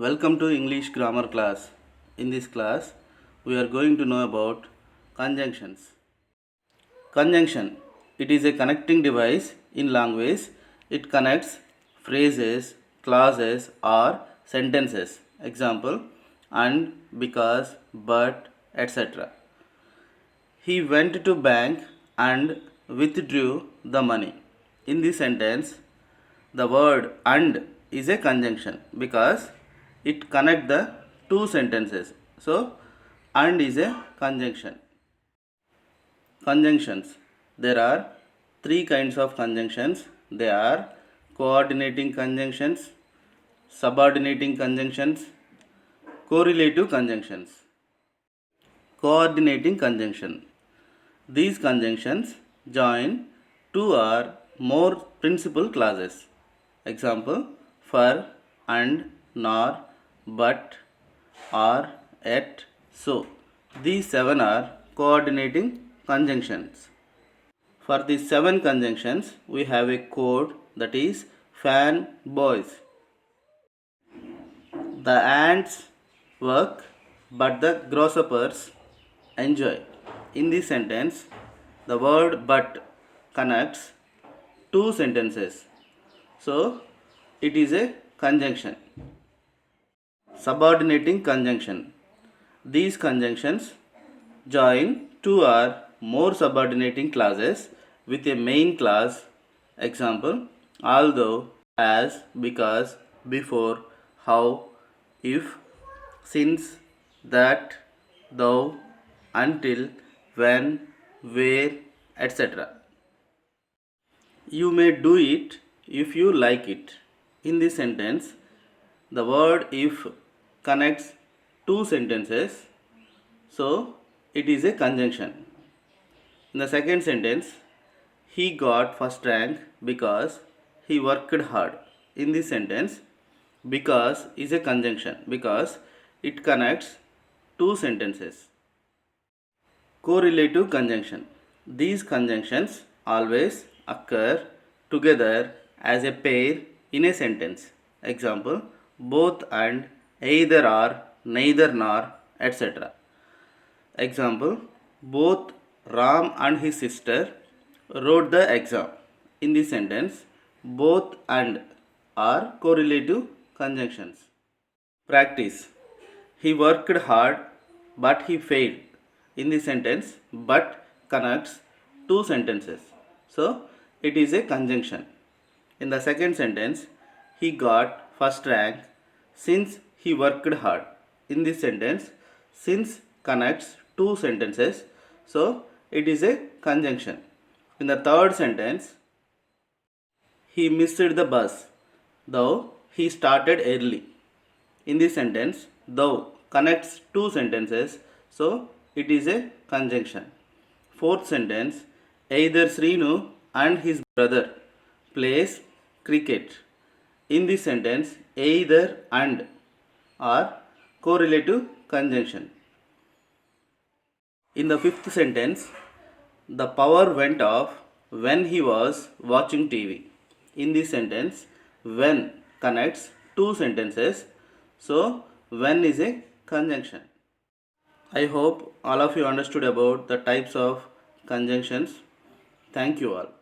Welcome to English grammar class. In this class, we are going to know about conjunctions. Conjunction. It is a connecting device in language. It connects phrases, clauses or sentences. Example, and, because, but, etc. He went to bank and withdrew the money. In this sentence, the word and is a conjunction because it connects the two sentences. So, and is a conjunction. Conjunctions. There are three kinds of conjunctions. They are coordinating conjunctions, subordinating conjunctions, correlative conjunctions. Coordinating conjunction. These conjunctions join two or more principal clauses. Example, for, and, nor, but, or, yet, so. These seven are coordinating conjunctions. For these seven conjunctions, we have a code, that is fan boys. The ants work, but the grasshoppers enjoy. In this sentence, the word but connects two sentences. So, it is a conjunction. Subordinating conjunction. These conjunctions join two or more subordinating clauses with a main clause. Example, although, as, because, before, how, if, since, that, though, until, when, where, etc. You may do it if you like it. In this sentence, the word if connects two sentences, so it is a conjunction. In the second sentence, he got first rank because he worked hard. In this sentence, because is a conjunction because it connects two sentences. Correlative conjunction. These conjunctions always occur together as a pair in a sentence. Example, both and, either or, neither nor, etc. Example, both Ram and his sister wrote the exam. In this sentence, both and are correlative conjunctions. Practice. He worked hard but he failed. In this sentence, but connects two sentences. So, it is a conjunction. In the second sentence, he got first rank since he worked hard. In this sentence, since connects two sentences. So, it is a conjunction. In the third sentence, he missed the bus, though he started early. In this sentence, though connects two sentences, so it is a conjunction. Fourth sentence, either Srinu and his brother plays cricket. In this sentence, either and are correlative conjunction. In the fifth sentence, the power went off when he was watching TV. In this sentence, when connects two sentences, so when is a conjunction. I hope all of you understood about the types of conjunctions. Thank you all.